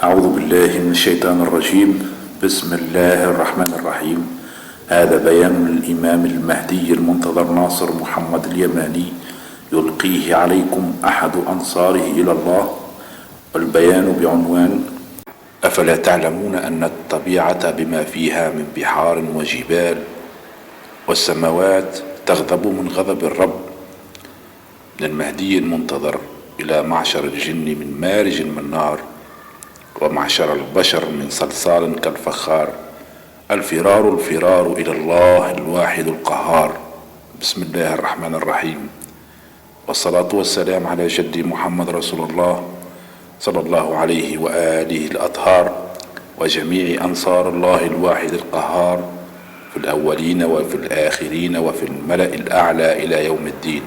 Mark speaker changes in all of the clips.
Speaker 1: أعوذ بالله من الشيطان الرجيم. بسم الله الرحمن الرحيم. هذا بيان الإمام المهدي المنتظر ناصر محمد اليماني يلقيه عليكم أحد أنصاره إلى الله، والبيان بعنوان: أفلا تعلمون أن الطبيعة بما فيها من بحار وجبال والسماوات تغضب من غضب الرب؟ من المهدي المنتظر إلى معشر الجن من مارج من نار، ومعشر البشر من صلصال كالفخار. الفرار إلى الله الواحد القهار. بسم الله الرحمن الرحيم، والصلاة والسلام على جد محمد رسول الله صلى الله عليه وآله الأطهار، وجميع أنصار الله الواحد القهار في الأولين وفي الآخرين وفي الملأ الأعلى إلى يوم الدين.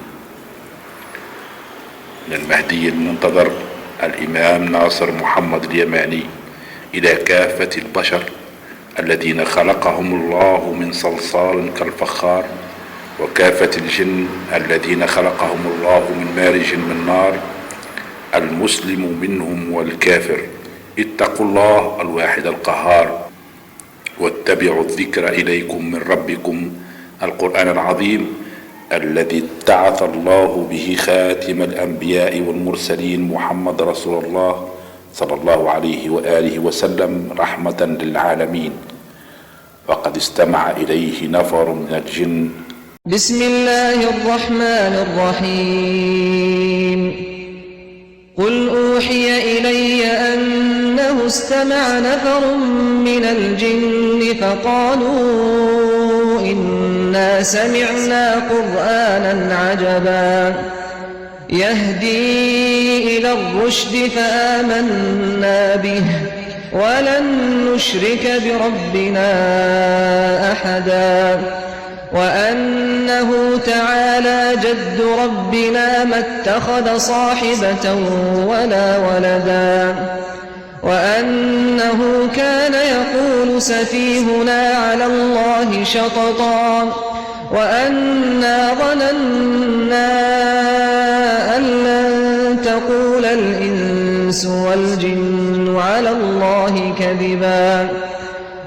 Speaker 1: من المهدي المنتظر الإمام ناصر محمد اليماني إلى كافة البشر الذين خلقهم الله من صلصال كالفخار، وكافة الجن الذين خلقهم الله من مارج من نار، المسلم منهم والكافر. اتقوا الله الواحد القهار، واتبعوا الذكر إليكم من ربكم القرآن العظيم الذي ابتعث الله به خاتم الأنبياء والمرسلين محمد رسول الله صلى الله عليه وآله وسلم رحمة للعالمين. وقد استمع إليه نفر من الجن.
Speaker 2: بسم الله الرحمن الرحيم. قل أوحي إلي أنه استمع نفر من الجن فقالوا إنا سمعنا قرآنا عجبا يهدي إلى الرشد فآمنا به ولن نشرك بربنا أحدا وأنه تعالى جد ربنا ما اتخذ صاحبة ولا ولدا وأنه كان يقول سفيهنا على الله شططا وأنا ظننا أن لن تقول الإنس والجن على الله كذبا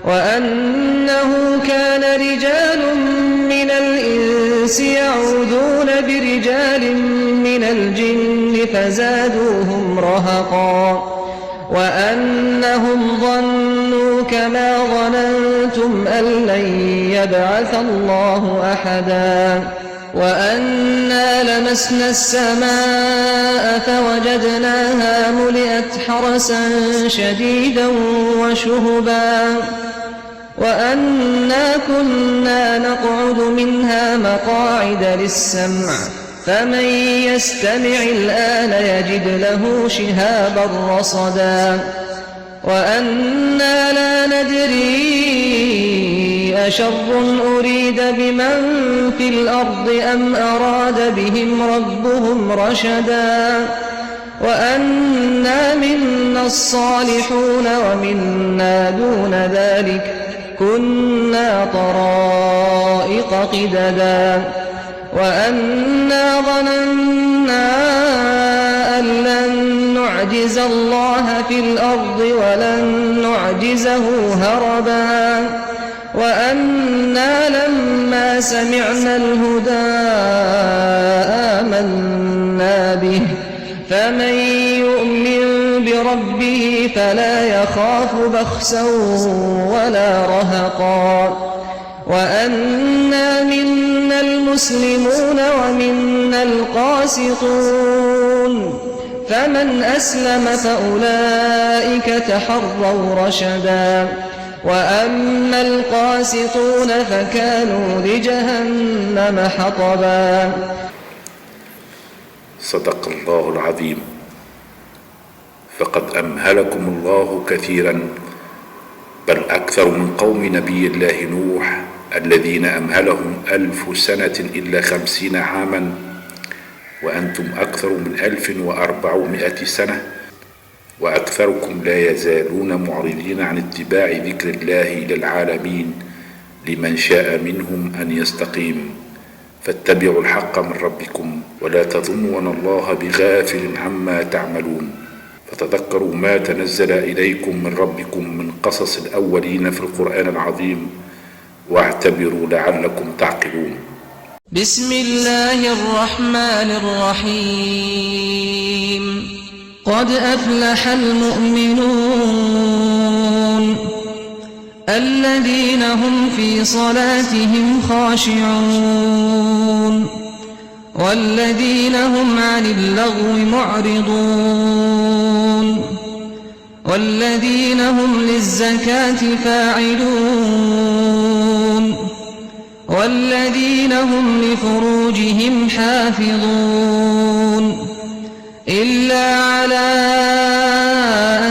Speaker 2: وأنه كان رجال من الإنس يعوذون برجال من الجن فزادوهم رهقا وأنهم ظنوا كما ظننتم أن لن يبعث الله أحدا وأنا لمسنا السماء فوجدناها ملئت حرسا شديدا وشهبا وأنا كنا نقعد منها مقاعد للسمع فمن يستمع الآن يجد له شهابا رصدا وأنا لا ندري أشر أريد بمن في الأرض أم أراد بهم ربهم رشدا وأنا منا الصالحون ومنا دون ذلك كنا طرائق قددا وأنا ظننا أن لن نعجز الله في الأرض ولن نعجزه هربا وأنا لما سمعنا الهدى آمنا به فمن يؤمن بربه فلا يخاف بخسا ولا رهقا وأنا منا المسلمون ومنا القاسطون فمن أسلم فأولئك تحروا رشدا وأما القاسطون فكانوا لجهنم حطبا.
Speaker 1: صدق الله العظيم. فقد أمهلكم الله كثيرا، بل أكثر من قوم نبي الله نوح الذين أمهلهم 1000 سنة إلا 50 عاما، وأنتم أكثر من 1400 سنة، وأكثركم لا يزالون معرضين عن اتباع ذكر الله إلى العالمين لمن شاء منهم أن يستقيم. فاتبعوا الحق من ربكم ولا تظنوا أن الله بغافل عما تعملون. فتذكروا ما تنزل إليكم من ربكم من قصص الأولين في القرآن العظيم واعتبروا لعلكم تعقلون.
Speaker 2: بسم الله الرحمن الرحيم. قد أفلح المؤمنون الذين هم في صلاتهم خاشعون والذين هم عن اللغو معرضون والذين هم للزكاة فاعلون والذين هم لفروجهم حافظون إلا على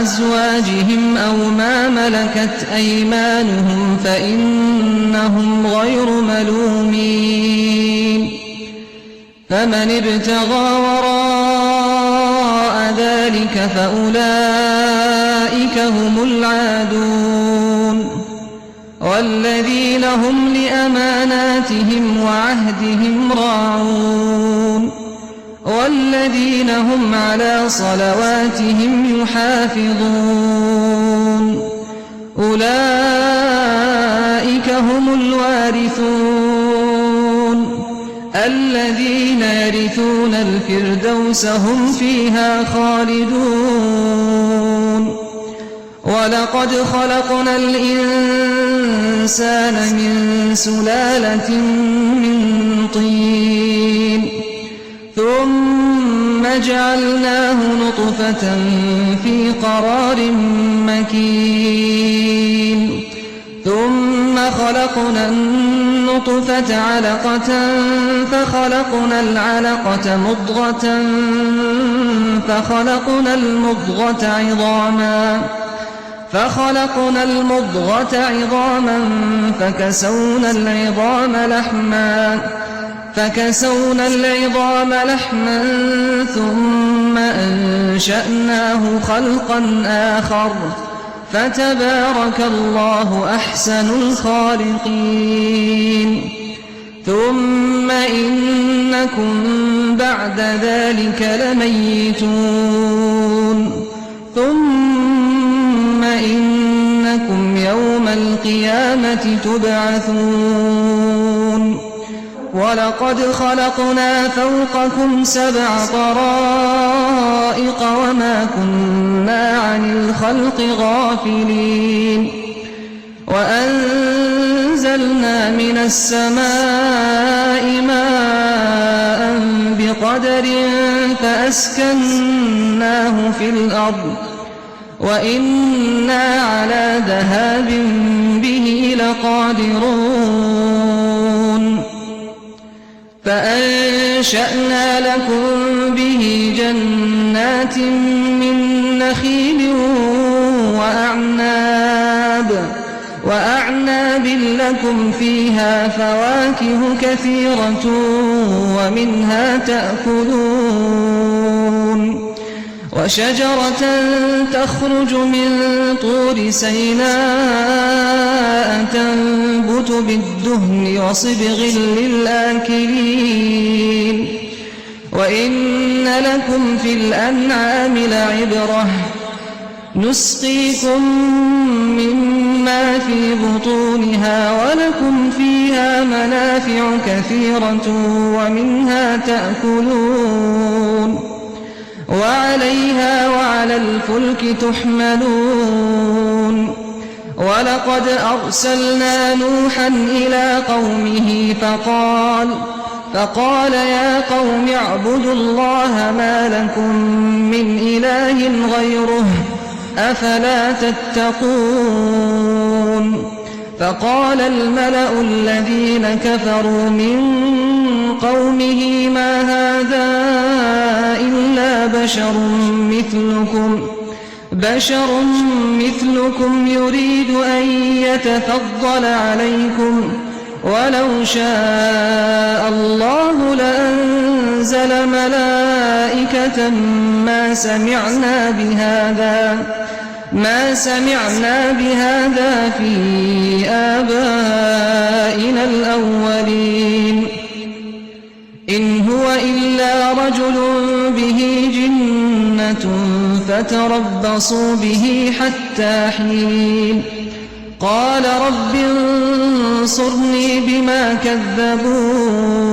Speaker 2: أزواجهم أو ما ملكت أيمانهم فإنهم غير ملومين. فمن ابتغى وراء ذلك فأولئك هم العادون والذين هم لأماناتهم وعهدهم راعون والذين هم على صلواتهم يحافظون أولئك هم الوارثون الذين يرثون الفردوس هم فيها خالدون. ولقد خلقنا الإنسان من سلالة من طين ثم جعلناه نطفة في قرار مكين ثم خلقنا النطفة علقة فخلقنا العلقة مضغة فخلقنا المضغة عظاما فكسونا العظام لحما ثم أنشأناه خلقا آخر فتبارك الله أحسن الخالقين. ثم إنكم بعد ذلك لميتون ثم إنكم يوم القيامة تبعثون. ولقد خلقنا فوقكم 7 طرائق وما كنا عن الخلق غافلين وأنزلنا من السماء ماء بقدر فأسكناه في الأرض وإنا على ذهاب به لقادرون. فأنشأنا لكم به جنات من نخيل وأعناب لكم فيها فواكه كثيرة ومنها تأكلون وشجرة تخرج من طور سيناء تنبت بالدهن وصبغ للآكلين وإن لكم في الأنعام لعبرة نسقيكم مما في بطونها ولكم فيها منافع كثيرة ومنها تأكلون وعليها وعلى الفلك تحملون. ولقد أرسلنا نوحا إلى قومه فقال يا قوم اعبدوا الله ما لكم من إله غيره أفلا تتقون. فقال الملأ الذين كفروا من قومه ما هذا إلا بشر مثلكم يريد أن يتفضل عليكم ولو شاء الله لأنزل ملائكة ما سمعنا بهذا في آبائنا الأولين إن هو إلا رجل به جنة فتربصوا به حتى حين قال رب انصرني بما كذبون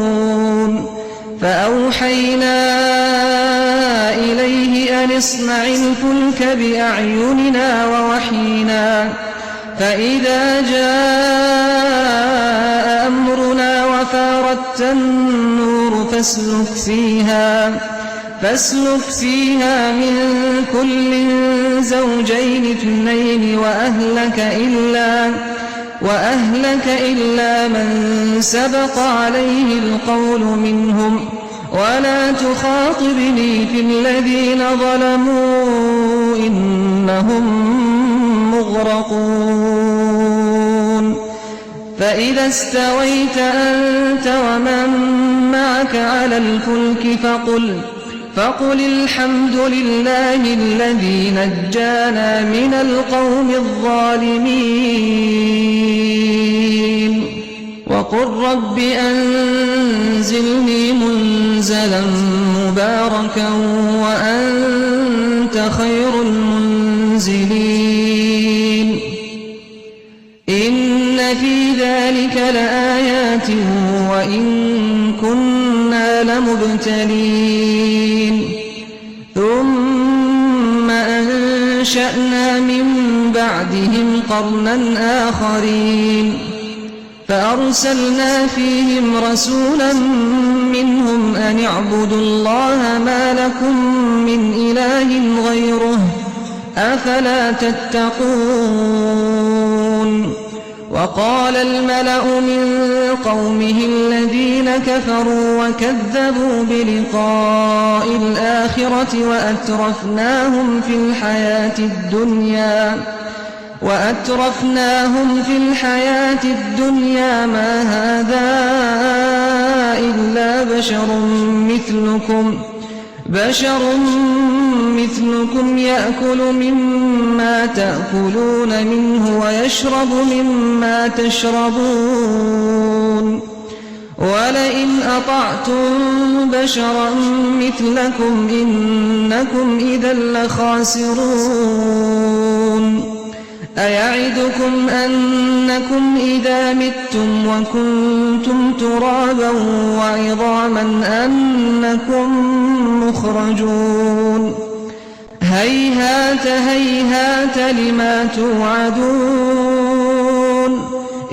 Speaker 2: فأوحينا إليه أن اصنع الفلك بأعيننا ووحينا فإذا جاء أمرنا وفارت النور فاسلك فيها من كل زوجين اثنين وأهلك إلا من سبق عليه القول منهم ولا تخاطبني في الذين ظلموا إنهم مغرقون فإذا استويت أنت ومن معك على الفلك فقل الحمد لله الذي نجانا من القوم الظالمين وقل رب أنزلني منزلا مباركا وأنت خير المنزلين إن في ذلك لآيات وإن كنا لمبتلين ثم أنشأنا من بعدهم قرنا آخرين فأرسلنا فيهم رسولا منهم أن اعبدوا الله ما لكم من إله غيره أفلا تتقون وقال الملأ من قومه الذين كفروا وكذبوا بلقاء الآخرة وأترفناهم في الحياة الدنيا ما هذا إلا بشر مثلكم يأكل مما تأكلون منه ويشرب مما تشربون ولئن أطعتم بشرا مثلكم إنكم إذا لخاسرون أيعدكم أنكم إذا متم وكنتم ترابا وعظاما أنكم مخرجون هيهات هيهات لما توعدون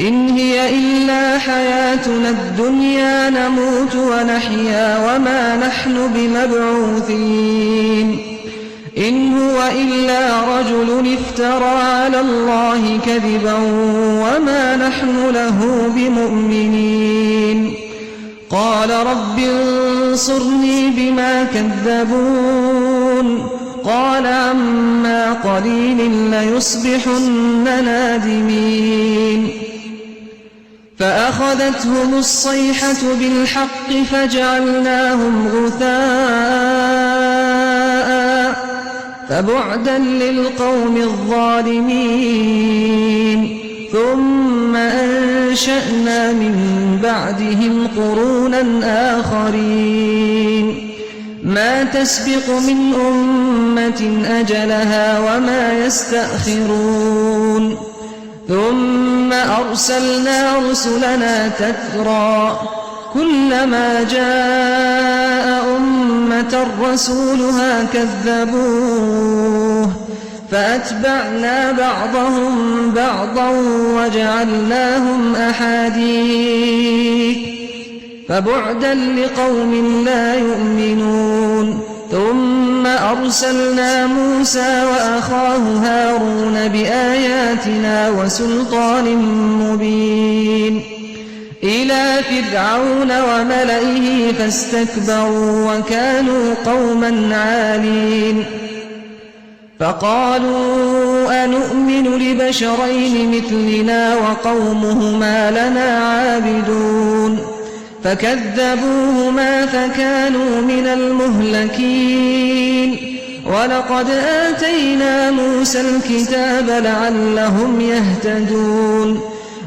Speaker 2: إن هي إلا حياتنا الدنيا نموت ونحيا وما نحن بمبعوثين إن هو إلا رجل افترى على الله كذبا وما نحن له بمؤمنين قال رب انصرني بما كذبون قال عما قليل ليصبحن نادمين فأخذتهم الصيحة بالحق فجعلناهم غثاء فبعدا للقوم الظالمين ثم أنشأنا من بعدهم قرونا آخرين ما تسبق من أمة أجلها وما يستأخرون ثم أرسلنا رسلنا تترى كلما جاء أمة رسولها كذبوه فأتبعنا بعضهم بعضا وجعلناهم أحاديث فبعدا لقوم لا يؤمنون ثم أرسلنا موسى وأخاه هارون بآياتنا وسلطان مبين إلى فرعون وملئه فاستكبروا وكانوا قوما عالين فقالوا أنؤمن لبشرين مثلنا وقومهما لنا عابدون فكذبوهما فكانوا من المهلكين ولقد آتينا موسى الكتاب لعلهم يهتدون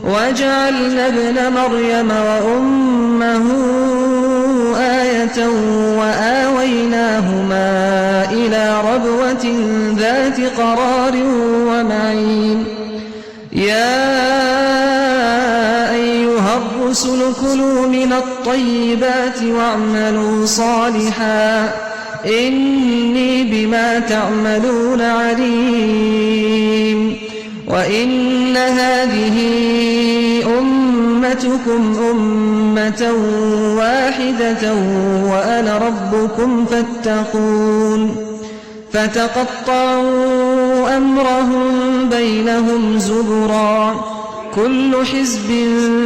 Speaker 2: وجعلنا ابن مريم وأمه آية وآويناهما إلى ربوة ذات قرار ومعين يا أيها الرسل كلوا من الطيبات واعملوا صالحا إني بما تعملون عليم وإن هذه أمتكم أمة واحدة وأنا ربكم فاتقون فتقطعوا أمرهم بينهم زبرا كل حزب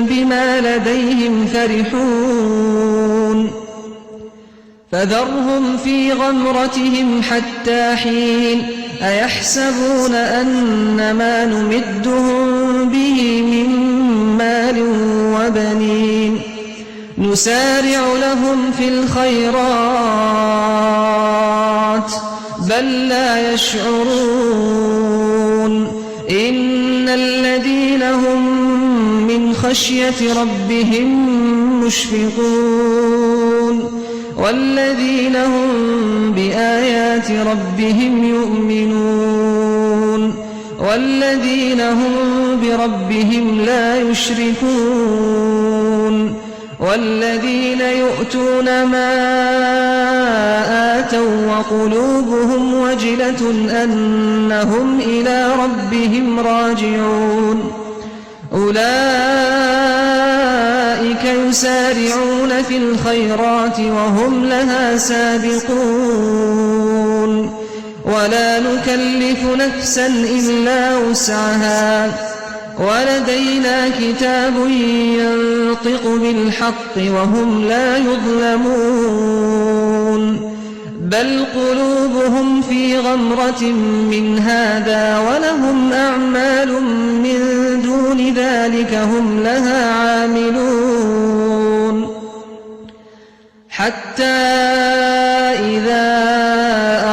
Speaker 2: بما لديهم فرحون فذرهم في غمرتهم حتى حين أيحسبون أن ما نمدهم به من مال وبنين نسارع لهم في الخيرات بل لا يشعرون إن الذين هم من خشية ربهم مشفقون والذين هم بآيات ربهم يؤمنون والذين هم بربهم لا يشركون والذين يؤتون ما آتوا وقلوبهم وجلة أنهم إلى ربهم راجعون أولئك يسارعون في الخيرات وهم لها سابقون ولا نكلف نفسا إلا وسعها ولدينا كتاب ينطق بالحق وهم لا يظلمون بل قلوبهم في غمرة من هذا ولهم أعمال من دون ذلك هم لها عاملون حتى إذا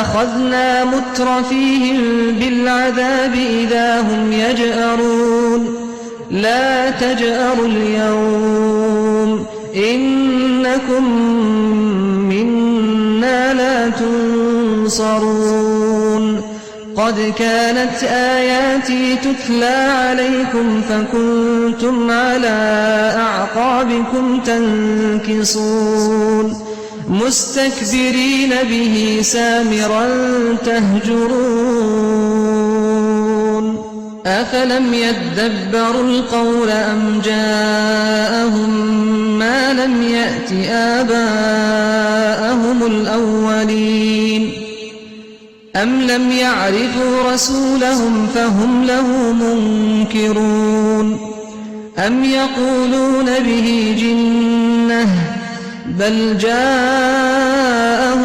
Speaker 2: أخذنا مترفيهم بالعذاب إذا هم يجأرون لا تجأروا اليوم إنكم منا لا تنصرون قد كانت آياتي تتلى عليكم فكنتم على أعقابكم تنكصون مستكبرين به سامرا تهجرون أفلم يدبروا القول أم جاءهم ما لم يأت آباءهم الأولين أم لم يعرفوا رسولهم فهم له منكرون أم يقولون به جنة بل جاءهم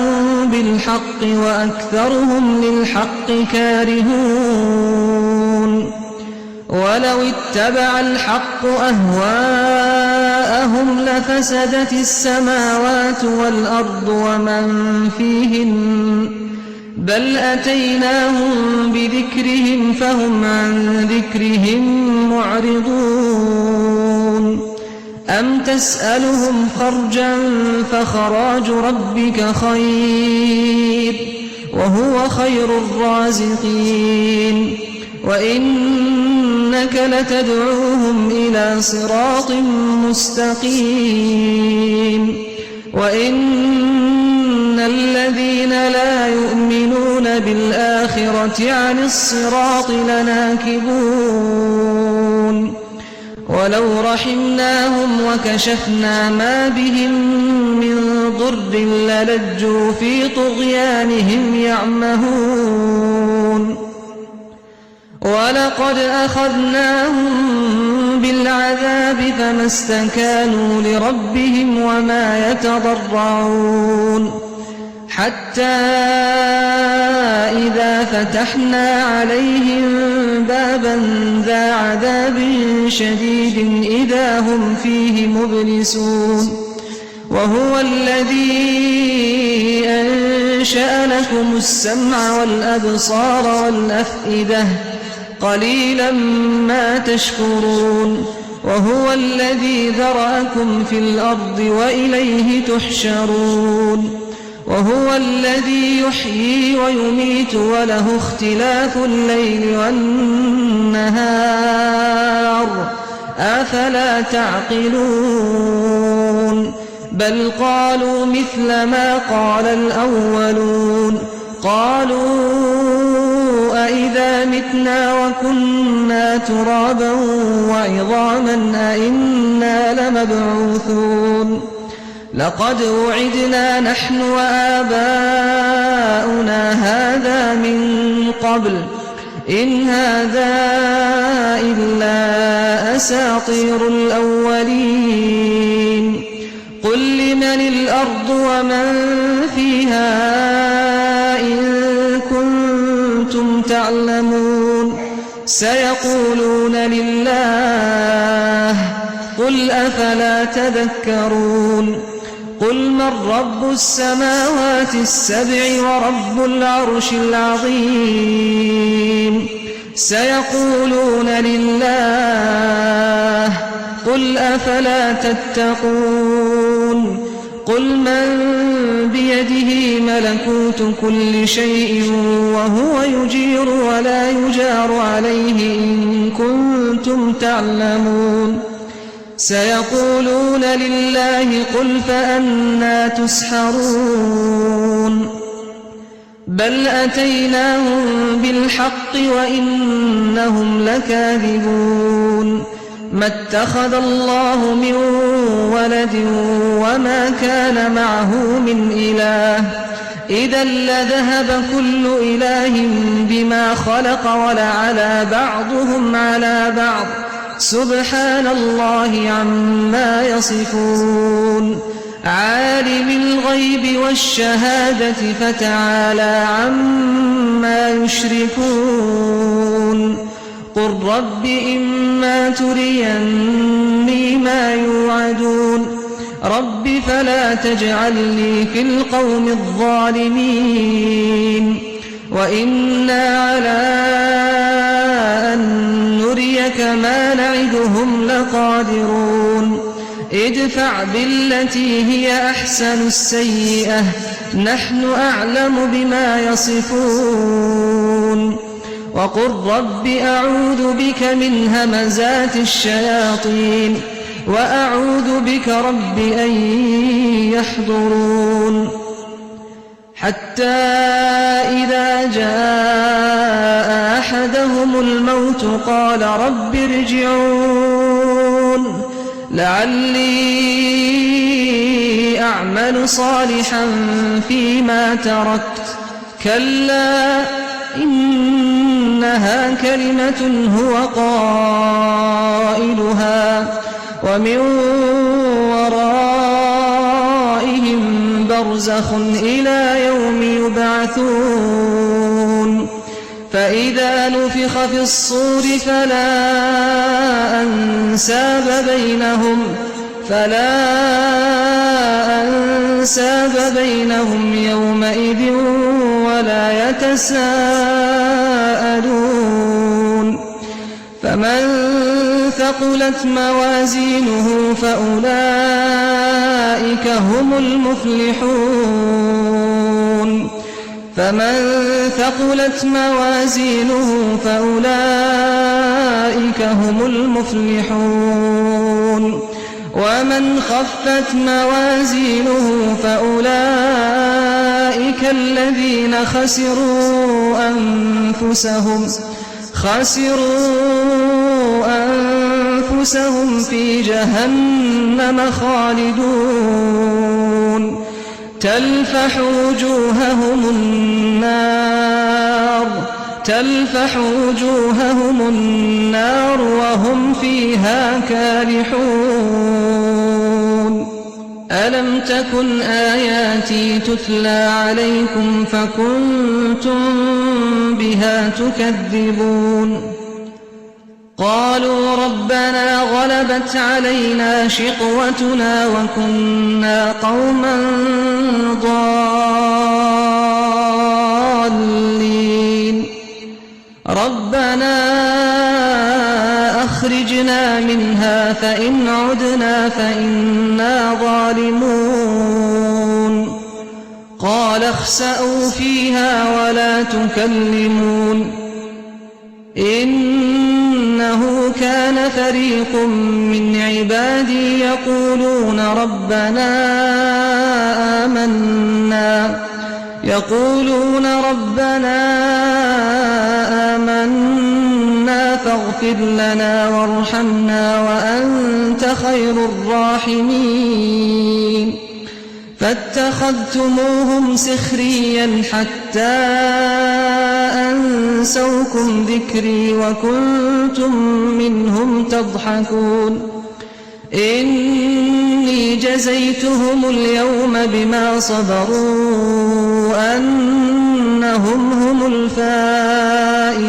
Speaker 2: بالحق وأكثرهم للحق كارهون ولو اتبع الحق أهواءهم لفسدت السماوات والأرض ومن فيهن بل أتيناهم بذكرهم فهم عن ذكرهم معرضون أم تسألهم خرجا فخراج ربك خير وهو خير الرازقين وإنك لتدعوهم إلى صراط مستقيم وإن الذين لا يؤمنون بالآخرة عن الصراط لناكبون ولو رحمناهم وكشفنا ما بهم من ضر للجوا في طغيانهم يعمهون ولقد أخذناهم بالعذاب فما استكانوا لربهم وما يتضرعون حتى إذا فتحنا عليهم بابا ذا عذاب شديد إذا هم فيه مبلسون وهو الذي أنشأ لكم السمع والأبصار والأفئدة قليلا ما تشكرون وهو الذي ذرأكم في الأرض وإليه تحشرون وهو الذي يحيي ويميت وله اختلاف الليل والنهار أفلا تعقلون بل قالوا مثل ما قال الأولون قالوا أئذا متنا وكنا ترابا وعظاما أئنا لمبعوثون لقد وعدنا نحن وآباؤنا هذا من قبل إن هذا إلا أساطير الأولين قل لمن الأرض ومن فيها إن كنتم تعلمون سيقولون لله قل أفلا تذكرون قل من رب السماوات السبع ورب العرش العظيم سيقولون لله قل أفلا تتقون قل من بيده ملكوت كل شيء وهو يجير ولا يجار عليه إن كنتم تعلمون سيقولون لله قل فأنى تسحرون بل أتيناهم بالحق وإنهم لكاذبون ما اتخذ الله من ولد وما كان معه من إله إذا لذهب كل إله بما خلق ولعلى بعضهم على بعض سبحان الله عما يصفون عالم الغيب والشهادة فتعالى عما يشركون قل رب إما تريني ما يوعدون رب فلا تجعلني في القوم الظالمين وإنا على أن نريك ما نعدهم لقادرون ادفع بالتي هي أحسن السيئة نحن أعلم بما يصفون وقل رب أعوذ بك من همزات الشياطين وأعوذ بك رب أن يحضرون حتى إذا جاء أحدهم الموت قال رب ارجعون لعلي أعمل صالحا فيما تركت كلا إنها كلمة هو قائلها ومن ورائهم برزخ إلى يوم يبعثون فإذا نفخ في الصور فلا أنساب بينهم يومئذ ولا يتساءلون فمن ثقلت موازينه فأولئك هم المفلحون ومن خفت موازينه فأولئك الذين خسروا أنفسهم في جهنم خالدون تلفح وجوههم النار وهم فيها كالحون ألم تكن آياتي تتلى عليكم فكنتم بها تكذبون قالوا ربنا غلبت علينا شقوتنا وكنا قوما ضالين ربنا أخرجنا منها فإن عدنا فإنا ظالمون قال اخسأوا فيها ولا تكلمون إنه كان فريق من عبادي يقولون ربنا آمنا فاغفر لنا وارحمنا وأنت خير الراحمين فاتخذتموهم سخريا حتى أنسوكم ذكري وكنتم منهم تضحكون إني جزيتهم اليوم بما صبروا أنهم هم الفائزون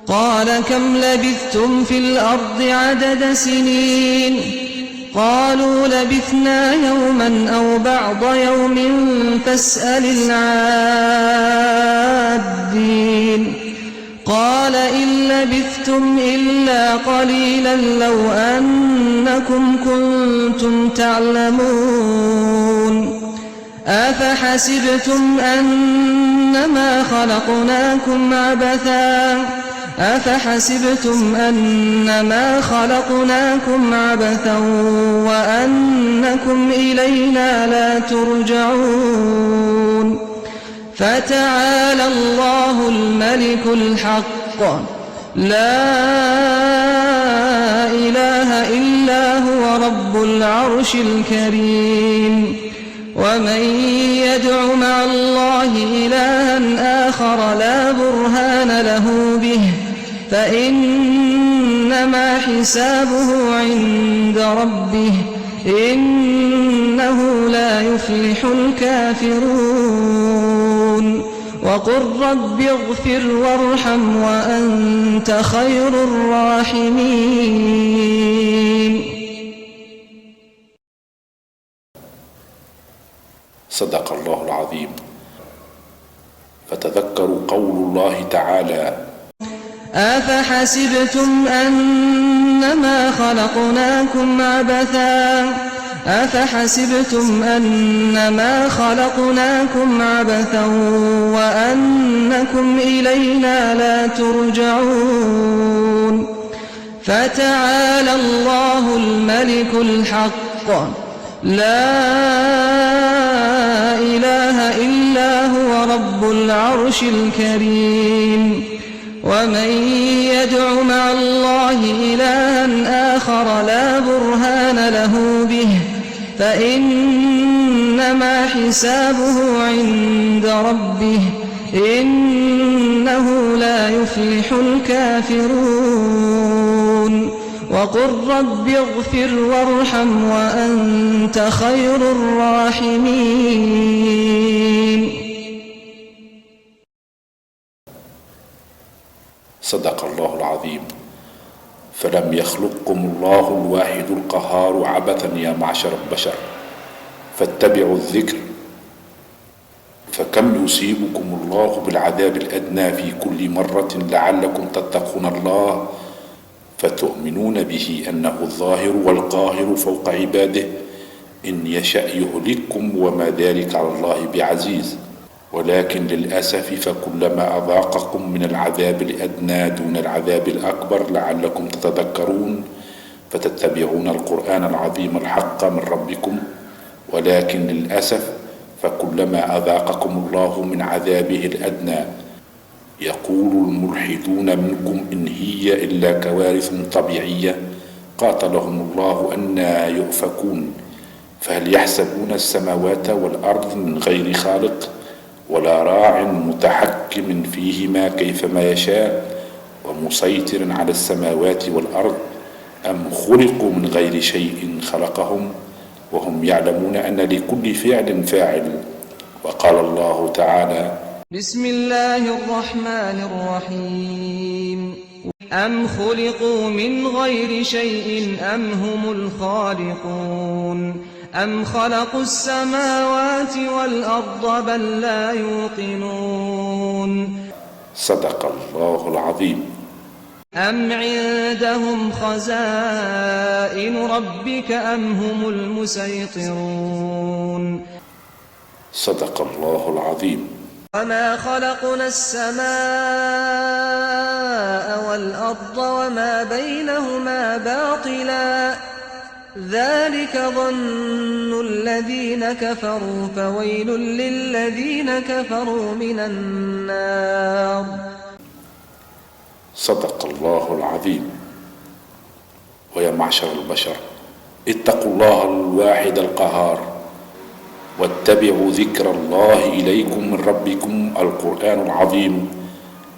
Speaker 2: قال كم لبثتم في الأرض عدد سنين قالوا لبثنا يوما أو بعض يوم فاسأل العادين قال إن لبثتم إلا قليلا لو أنكم كنتم تعلمون أفحسبتم أنما خلقناكم عبثا وأنكم إلينا لا ترجعون فتعالى الله الملك الحق لا إله إلا هو رب العرش الكريم ومن يدع مع الله إلها آخر لا برهان له به فإنما حسابه عند ربه إنه لا يفلح الكافرون وقل رب اغفر وارحم وأنت خير الراحمين.
Speaker 1: صدق الله العظيم. فتذكروا قول الله تعالى
Speaker 2: أفحسبتم أنما خلقناكم عبثا وأنكم إلينا لا ترجعون فتعالى الله الملك الحق لا إله إلا هو رب العرش الكريم ومن يدع مع الله إلها آخر لا برهان له به فإنما حسابه عند ربه إنه لا يفلح الكافرون وقل رب اغفر وارحم وأنت خير الراحمين.
Speaker 1: صدق الله العظيم. فلم يخلقكم الله الواحد القهار عبثا يا معشر البشر فاتبعوا الذكر فكم يصيبكم الله بالعذاب الأدنى في كل مرة لعلكم تتقون الله فتؤمنون به أنه الظاهر والقاهر فوق عباده إن يشأ يهلككم وما ذلك على الله بعزيز ولكن للأسف فكلما أذاقكم من العذاب الأدنى دون العذاب الأكبر لعلكم تتذكرون فتتبعون القرآن العظيم الحق من ربكم ولكن للأسف فكلما أذاقكم الله من عذابه الأدنى يقول الملحدون منكم إن هي إلا كوارث طبيعية قاتلهم الله أنى يؤفكون فهل يحسبون السماوات والأرض من غير خالق ولا راع متحكم فيهما كيفما يشاء ومسيطر على السماوات والأرض أم خلقوا من غير شيء خلقهم وهم يعلمون أن لكل فعل فاعل. وقال الله تعالى
Speaker 2: بسم الله الرحمن الرحيم أم خلقوا من غير شيء أم هم الخالقون أم خلقوا السماوات والأرض بل لا يوقنون.
Speaker 1: صدق الله العظيم.
Speaker 2: أم عندهم خزائن ربك أم هم المسيطرون
Speaker 1: صدق الله العظيم.
Speaker 2: وما خلقنا السماء والأرض وما بينهما باطلا ذلك ظن الذين كفروا فويل للذين كفروا من النار.
Speaker 1: صدق الله العظيم. ويا معشر البشر، اتقوا الله الواحد القهار، واتبعوا ذكر الله إليكم من ربكم القرآن العظيم،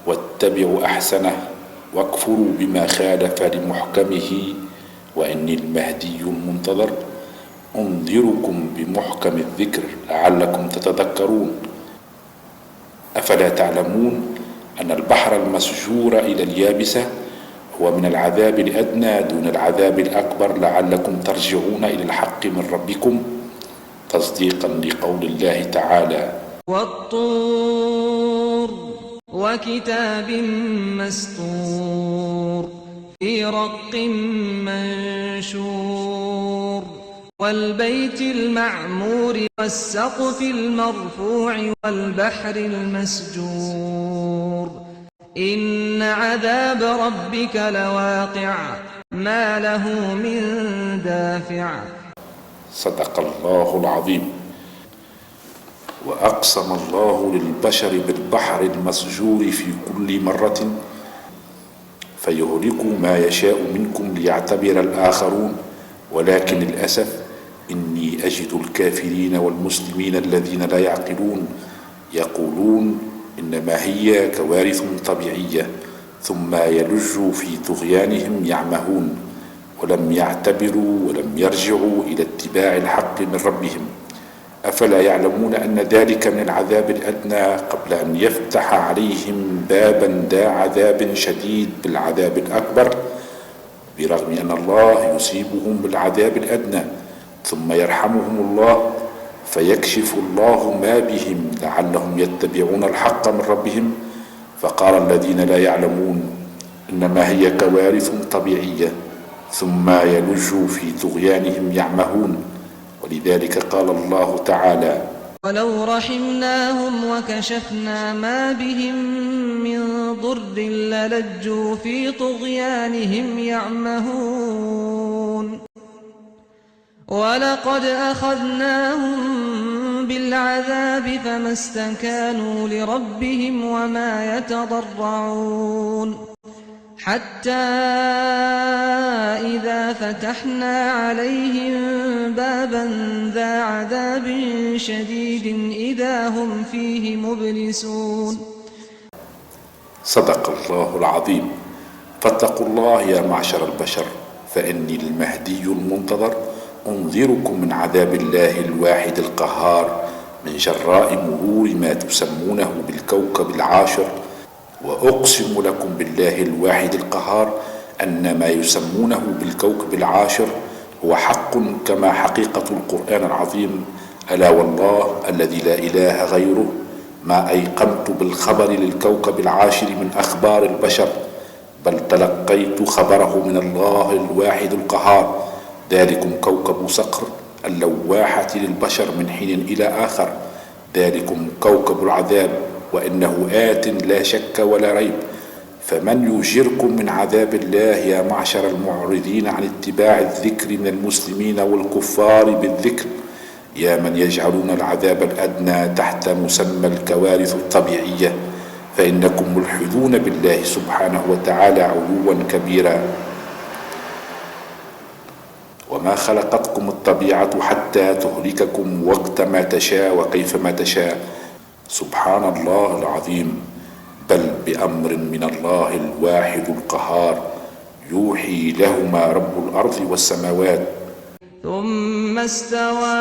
Speaker 1: واتبعوا أحسنه، واكفروا بما خالف لمحكمه، وإني المهدي المنتظر أنذركم بمحكم الذكر لعلكم تتذكرون. أفلا تعلمون أن البحر المسجور إلى اليابسة هو من العذاب الأدنى دون العذاب الأكبر لعلكم ترجعون إلى الحق من ربكم، تصديقا لقول الله تعالى:
Speaker 2: والطور وكتاب مسطور في رق منشور والبيت المعمور والسقف المرفوع والبحر المسجور إن عذاب ربك لواقع ما له من دافع.
Speaker 1: صدق الله العظيم. وأقسم الله للبشر بالبحر المسجور في كل مرة فيهلك ما يشاء منكم ليعتبر الآخرون، ولكن للأسف إني أجد الكافرين والمسلمين الذين لا يعقلون يقولون إنما هي كوارث طبيعية، ثم يلجوا في طغيانهم يعمهون، ولم يعتبروا ولم يرجعوا إلى اتباع الحق من ربهم. أفلا يعلمون أن ذلك من العذاب الأدنى قبل أن يفتح عليهم بابا ذا عذاب شديد بالعذاب الأكبر، برغم أن الله يصيبهم بالعذاب الأدنى ثم يرحمهم الله فيكشف الله ما بهم لعلهم يتبعون الحق من ربهم. فقال الذين لا يعلمون إنما هي كوارث طبيعية، ثم يلجوا في طغيانهم يعمهون. ولذلك قال الله تعالى:
Speaker 2: ولو رحمناهم وكشفنا ما بهم من ضر للجوا في طغيانهم يعمهون ولقد أخذناهم بالعذاب فما استكانوا لربهم وما يتضرعون حتى إذا فتحنا عليهم بابا ذا عذاب شديد إذا هم فيه مبلسون.
Speaker 1: صدق الله العظيم. فاتقوا الله يا معشر البشر، فإني المهدي المنتظر أنذركم من عذاب الله الواحد القهار من جراء مرور ما تسمونه بالكوكب العاشر. وأقسم لكم بالله الواحد القهار أن ما يسمونه بالكوكب العاشر هو حق كما حقيقة القرآن العظيم. ألا والله الذي لا إله غيره ما أيقنت بالخبر للكوكب العاشر من أخبار البشر، بل تلقيت خبره من الله الواحد القهار. ذلكم كوكب صقر اللواحة للبشر من حين إلى آخر، ذلكم كوكب العذاب وإنه آت لا شك ولا ريب. فمن يجركم من عذاب الله يا معشر المعرضين عن اتباع الذكر من المسلمين والكفار بالذكر، يا من يجعلون العذاب الأدنى تحت مسمى الكوارث الطبيعية، فإنكم ملحدون بالله سبحانه وتعالى علوا كبيرا. وما خلقتكم الطبيعة حتى تهلككم وقت ما تشاء وكيفما تشاء، سبحان الله العظيم، بل بأمر من الله الواحد القهار يوحي لهما رب الأرض والسماوات.
Speaker 2: ثم استوى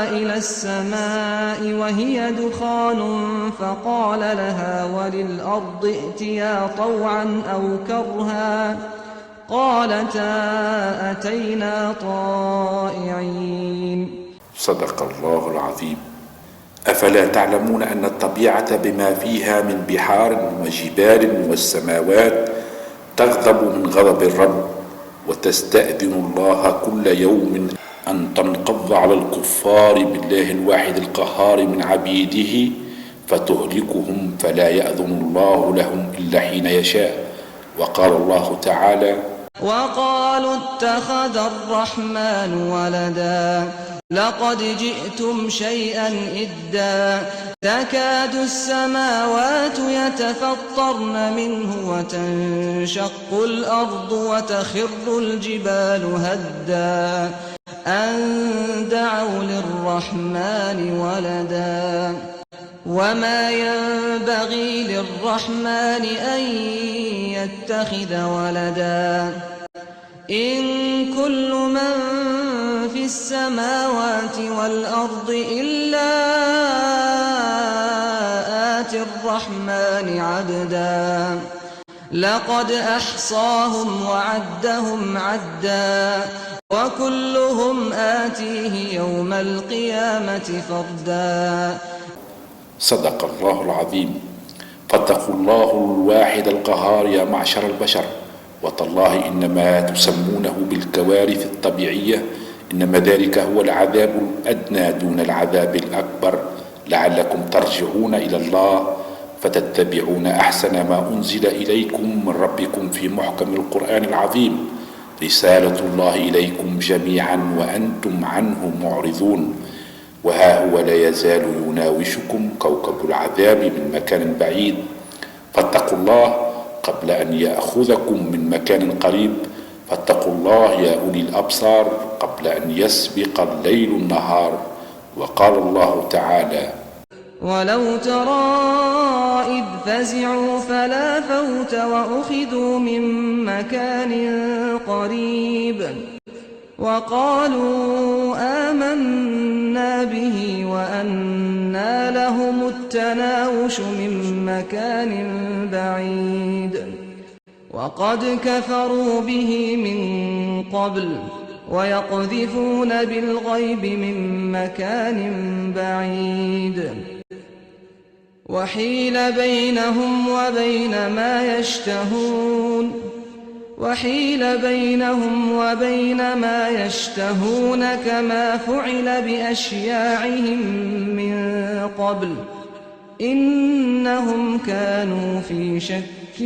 Speaker 2: إلى السماء وهي دخان فقال لها وللأرض ائتيا طوعا أو كرها قالتا أتينا طائعين.
Speaker 1: صدق الله العظيم. أفلا تعلمون أن الطبيعة بما فيها من بحار وجبال والسماوات تغضب من غضب الرب وتستأذن الله كل يوم أن تنقض على الكفار بالله الواحد القهار من عبيده فتهلكهم فلا يأذن الله لهم إلا حين يشاء. وقال الله تعالى:
Speaker 2: وقالوا اتخذ الرحمن ولدا لقد جئتم شيئا إدا تكاد السماوات يتفطرن منه وتنشق الأرض وتخر الجبال هدا أن دعوا للرحمن ولدا وما ينبغي للرحمن أن يتخذ ولدا إن كل من في السماوات والأرض إلا آتي الرحمن عبدا لقد أحصاهم وعدهم عدا وكلهم آتيه يوم القيامة فردا.
Speaker 1: صدق الله العظيم. فاتقوا الله الواحد القهار يا معشر البشر، وتالله إنما تسمونه بالكوارث الطبيعية إنما ذلك هو العذاب الأدنى دون العذاب الأكبر لعلكم ترجعون إلى الله فتتبعون أحسن ما أنزل إليكم من ربكم في محكم القرآن العظيم رسالة الله إليكم جميعا وأنتم عنه معرضون. وها هو لا يزال يناوشكم كوكب العذاب من مكان بعيد، فاتقوا الله قبل أن يأخذكم من مكان قريب. فاتقوا الله يا أولي الأبصار قبل أن يسبق الليل النهار. وقال الله تعالى:
Speaker 2: ولو ترى إذ فزعوا فلا فوت وأخذوا من مكان قريب وقالوا آمنا به وأنى لهم التناوش من مكان بعيد وقد كفروا به من قبل ويقذفون بالغيب من مكان بعيد وحيل بينهم وبين ما يشتهون كما فعل بأشياعهم من قبل إنهم كانوا في شك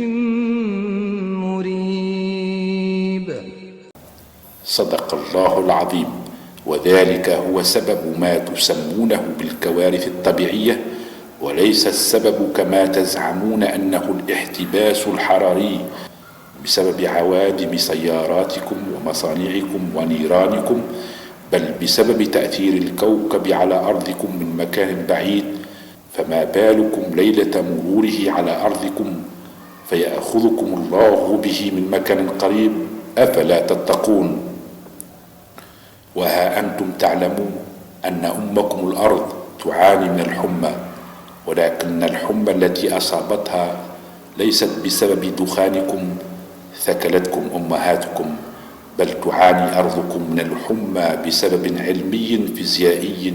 Speaker 2: مريب.
Speaker 1: صدق الله العظيم. وذلك هو سبب ما تسمونه بالكوارث الطبيعية، وليس السبب كما تزعمون أنه الاحتباس الحراري بسبب عوادم سياراتكم ومصانعكم ونيرانكم، بل بسبب تأثير الكوكب على أرضكم من مكان بعيد. فما بالكم ليلة مروره على أرضكم فيأخذكم الله به من مكان قريب؟ أفلا تتقون؟ وها أنتم تعلمون أن أمكم الأرض تعاني من الحمى، ولكن الحمى التي أصابتها ليست بسبب دخانكم ثكلتكم أمهاتكم، بل تعاني أرضكم من الحمى بسبب علمي فيزيائي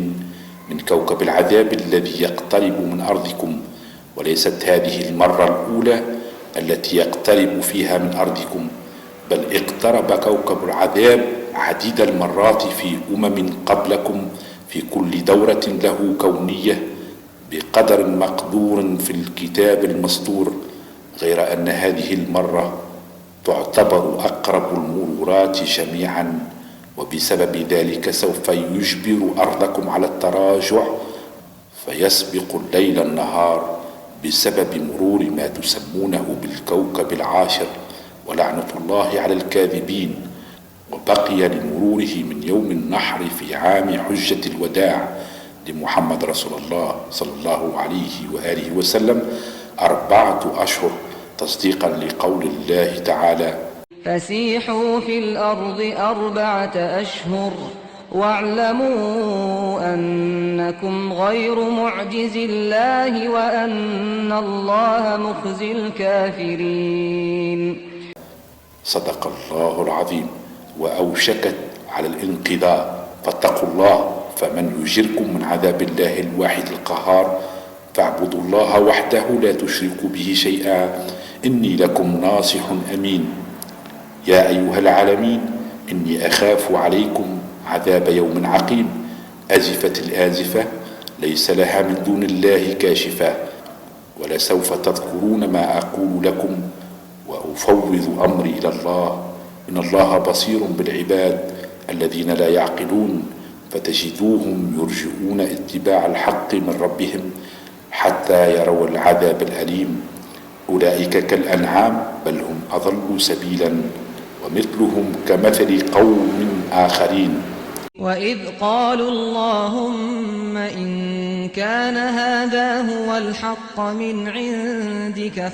Speaker 1: من كوكب العذاب الذي يقترب من أرضكم. وليست هذه المرة الأولى التي يقترب فيها من أرضكم، بل اقترب كوكب العذاب عديد المرات في قبلكم في كل دورة له كونية بقدر مقدور في الكتاب المسطور، غير أن هذه المرة تعتبر أقرب المرورات جميعا، وبسبب ذلك سوف يجبر أرضكم على التراجع فيسبق الليل النهار بسبب مرور ما تسمونه بالكوكب العاشر، ولعنة الله على الكاذبين. وبقي لمروره من يوم النحر في عام حجة الوداع لمحمد رسول الله صلى الله عليه وآله وسلم 4 أشهر، تصديقا لقول الله تعالى:
Speaker 2: فسيحوا في الأرض 4 أشهر واعلموا أنكم غير معجز الله وأن الله مخزي الكافرين.
Speaker 1: صدق الله العظيم. وأوشكت على الانقضاء، فاتقوا الله فمن يجركم من عذاب الله الواحد القهار. فاعبدوا الله وحده لا تشركوا به شيئا إني لكم ناصح أمين. يا أيها العالمين إني أخاف عليكم عذاب يوم عقيم. أزفت الآزفة ليس لها من دون الله كاشفة. ولسوف تذكرون ما أقول لكم وأفوض أمري إلى الله إن الله بصير بالعباد الذين لا يعقلون فتجدوهم يرجئون اتباع الحق من ربهم حتى يروا العذاب الأليم. أولئك كالأنعام بل هم أضل سبيلا ومثلهم كمثل قوم آخرين.
Speaker 2: وإذ قالوا اللهم إن كان هذا هو الحق من عندك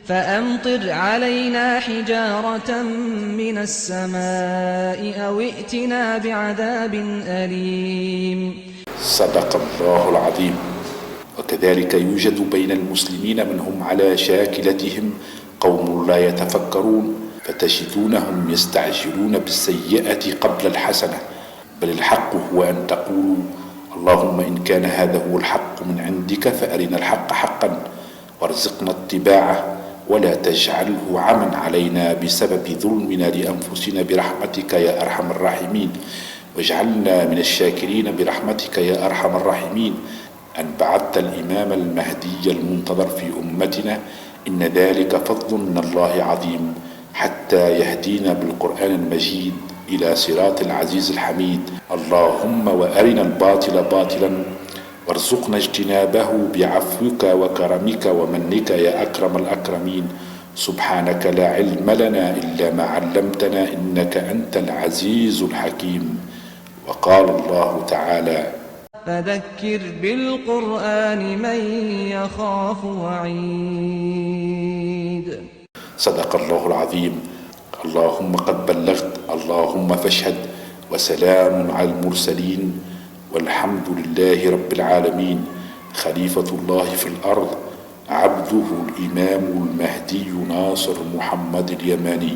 Speaker 2: فأمطر علينا حجارة من السماء أو ائتنا بعذاب أليم.
Speaker 1: صدق الله العظيم. وكذلك يوجد بين المسلمين من هم على شاكلتهم قوم لا يتفكرون فتجدونهم يستعجلون بالسيئة قبل الحسنة. بل الحق هو أن تقولوا اللهم إن كان هذا هو الحق من عندك فأرنا الحق حقا وارزقنا اتباعه ولا تجعله عما علينا بسبب ظلمنا لأنفسنا برحمتك يا أرحم الراحمين واجعلنا من الشاكرين برحمتك يا أرحم الراحمين. أن بعثت الإمام المهدي المنتظر في أمتنا إن ذلك فضل من الله عظيم حتى يهدينا بالقرآن المجيد إلى صراط العزيز الحميد. اللهم وأرنا الباطل باطلا وارزقنا اجتنابه بعفوك وكرمك ومنك يا أكرم الأكرمين. سبحانك لا علم لنا إلا ما علمتنا إنك أنت العزيز الحكيم. وقال الله تعالى
Speaker 2: فذكر بالقرآن من يخاف وعيد.
Speaker 1: صدق الله العظيم. اللهم قد بلغت اللهم فاشهد وسلام على المرسلين والحمد لله رب العالمين. خليفة الله في الأرض عبده الإمام المهدي ناصر محمد اليماني.